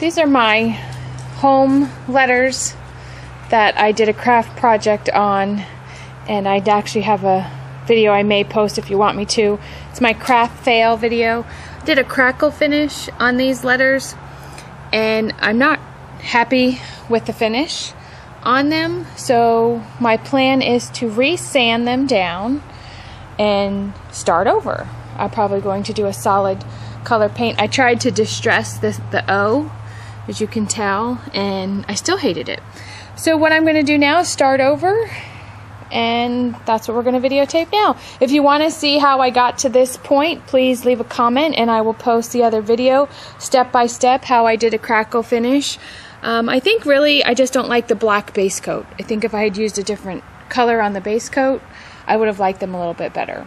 These are my home letters that I did a craft project on, and I actually have a video I may post if you want me to. It's my craft fail video. I did a crackle finish on these letters, and I'm not happy with the finish on them, so my plan is to re-sand them down and start over. I'm probably going to do a solid color paint. I tried to distress the O, as you can tell, and I still hated it. So what I'm going to do now is start over, and that's what we're going to videotape now. If you want to see how I got to this point, please leave a comment and I will post the other video step by step how I did a crackle finish. I think really I just don't like the black base coat. I think if I had used a different color on the base coat, I would have liked them a little bit better.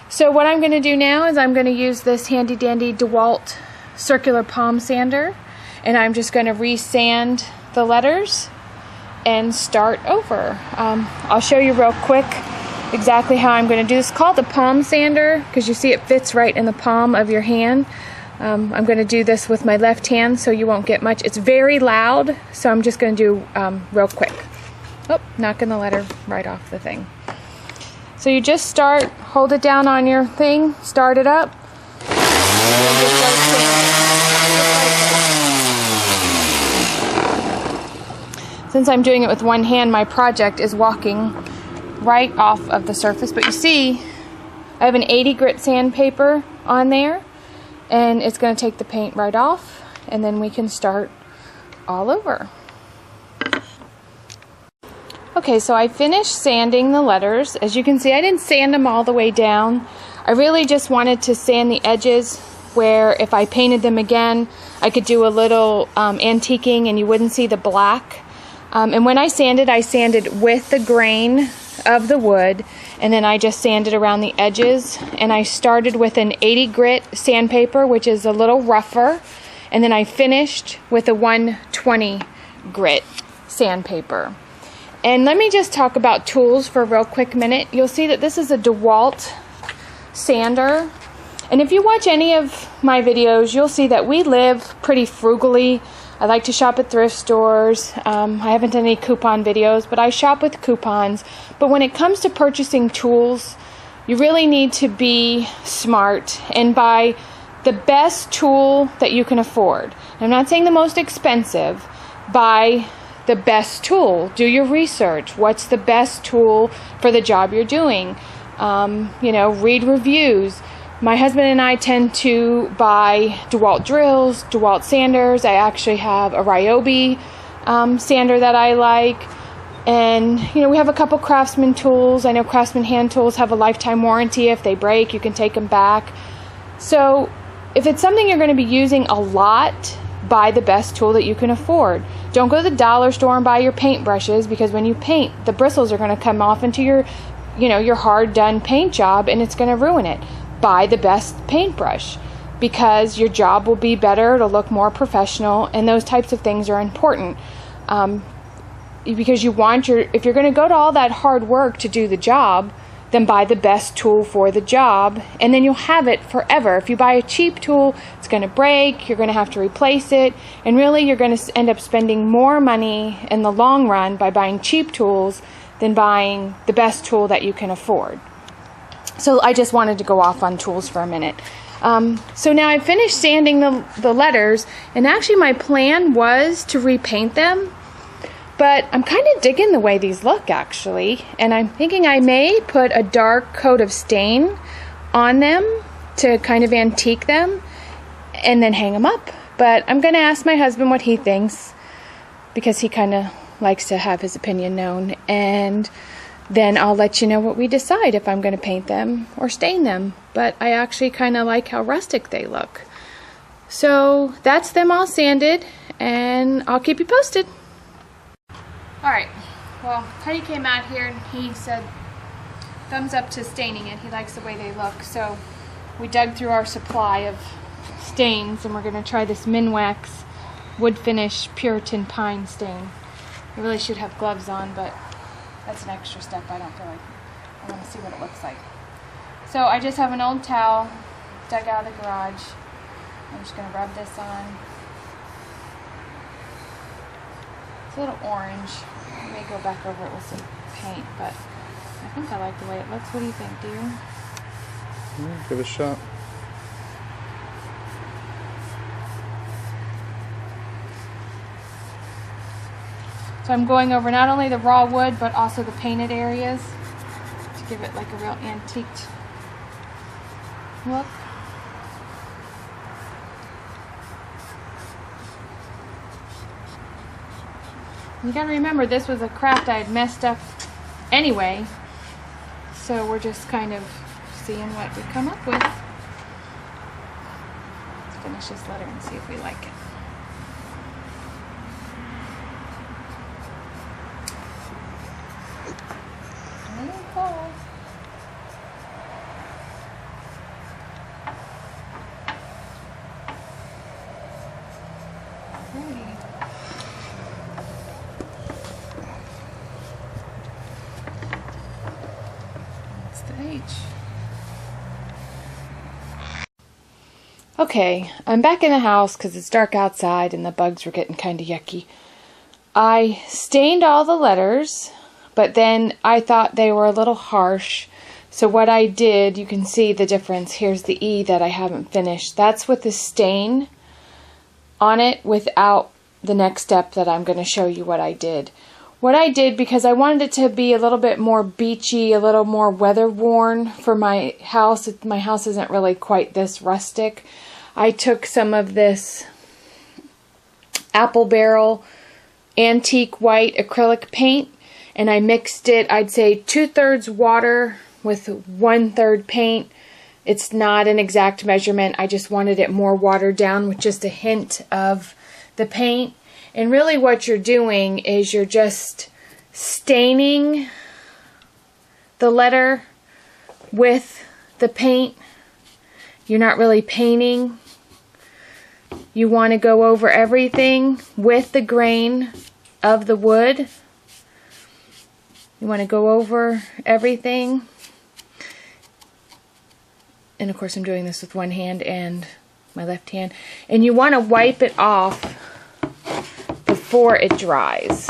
So what I'm going to do now is I'm going to use this handy dandy DeWalt circular palm sander, and I'm just going to re-sand the letters and start over. I'll show you real quick exactly how I'm going to do this. It's called the palm sander because you see it fits right in the palm of your hand. I'm going to do this with my left hand so you won't get much. It's very loud, so I'm just going to do real quick. Oh, knocking the letter right off the thing. So you just start, hold it down on your thing, start it up. Since I'm doing it with one hand, my project is walking right off of the surface. But you see, I have an 80 grit sandpaper on there, and it's going to take the paint right off, and then we can start all over. Okay, so I finished sanding the letters. As you can see, I didn't sand them all the way down. I really just wanted to sand the edges where if I painted them again, I could do a little antiquing and you wouldn't see the black. And when I sanded with the grain of the wood, and then I just sanded around the edges. And I started with an 80 grit sandpaper, which is a little rougher, and then I finished with a 120 grit sandpaper. And let me just talk about tools for a real quick minute. You'll see that this is a DeWalt sander. And if you watch any of my videos, you'll see that we live pretty frugally. I like to shop at thrift stores. I haven't done any coupon videos, but I shop with coupons. But when it comes to purchasing tools, you really need to be smart and buy the best tool that you can afford. I'm not saying the most expensive. Buy the best tool. Do your research. What's the best tool for the job you're doing? Read reviews. My husband and I tend to buy DeWalt drills, DeWalt sanders. I actually have a Ryobi sander that I like. And, we have a couple Craftsman tools. I know Craftsman hand tools have a lifetime warranty. If they break, you can take them back. So if it's something you're going to be using a lot, buy the best tool that you can afford. Don't go to the dollar store and buy your paintbrushes, because when you paint, the bristles are going to come off into your hard done paint job, and it's going to ruin it. Buy the best paintbrush because your job will be better, it'll look more professional, and those types of things are important. Because if you're going to go to all that hard work to do the job, then buy the best tool for the job, and then you'll have it forever. If you buy a cheap tool, it's going to break, you're going to have to replace it, and really you're going to end up spending more money in the long run by buying cheap tools than buying the best tool that you can afford. So I just wanted to go off on tools for a minute. So now I finished sanding the letters, and actually my plan was to repaint them, but I'm kind of digging the way these look actually, and I'm thinking I may put a dark coat of stain on them to kind of antique them and then hang them up. But I'm going to ask my husband what he thinks, because he kind of likes to have his opinion known, and then I'll let you know what we decide, if I'm going to paint them or stain them. But I actually kind of like how rustic they look. So that's them all sanded, and I'll keep you posted. Alright, well, Teddy came out here and he said thumbs up to staining it. He likes the way they look. So we dug through our supply of stains, and we're going to try this Minwax wood finish Puritan pine stain. I really should have gloves on, but that's an extra step. I don't feel like I want to see what it looks like. So I just have an old towel dug out of the garage. I'm just going to rub this on. It's a little orange. I may go back over it with some paint, but I think I like the way it looks. What do you think, dear? Give it a shot. So I'm going over not only the raw wood, but also the painted areas to give it like a real antiqued look. You gotta remember, this was a craft I had messed up anyway, so we're just kind of seeing what we come up with. Let's finish this letter and see if we like it. That's the H. Okay, I'm back in the house because it's dark outside and the bugs were getting kind of yucky. I stained all the letters, but then I thought they were a little harsh. So what I did, you can see the difference. Here's the E that I haven't finished. That's with the stain on it without the next step that I'm going to show you what I did. What I did, because I wanted it to be a little bit more beachy, a little more weather-worn for my house. My house isn't really quite this rustic. I took some of this Apple Barrel antique white acrylic paint and I mixed it, I'd say 2/3 water with 1/3 paint. It's not an exact measurement. I just wanted it more watered down with just a hint of the paint. And really what you're doing is you're just staining the letter with the paint. You're not really painting. You want to go over everything with the grain of the wood. You want to go over everything. And of course I'm doing this with one hand and my left hand. And you want to wipe it off before it dries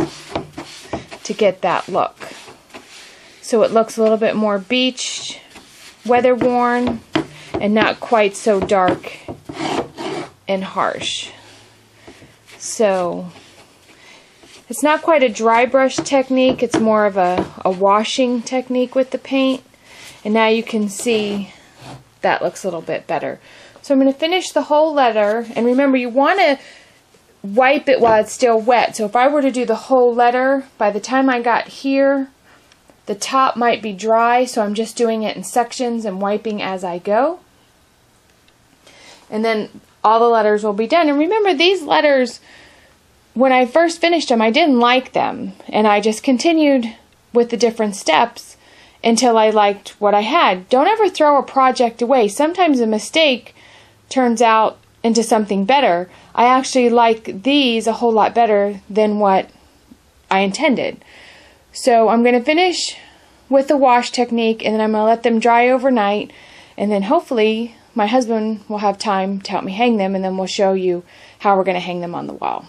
to get that look. So it looks a little bit more beached, weather-worn, and not quite so dark and harsh. So it's not quite a dry brush technique, it's more of a washing technique with the paint. And now you can see that looks a little bit better. So I'm going to finish the whole letter, and remember you want to wipe it while it's still wet. So if I were to do the whole letter, by the time I got here, the top might be dry, so I'm just doing it in sections and wiping as I go. And then all the letters will be done. And remember, these letters, when I first finished them, I didn't like them. And I just continued with the different steps until I liked what I had. Don't ever throw a project away. Sometimes a mistake turns out into something better. I actually like these a whole lot better than what I intended. So I'm going to finish with the wash technique, and then I'm going to let them dry overnight, and then hopefully my husband will have time to help me hang them, and then we'll show you how we're going to hang them on the wall.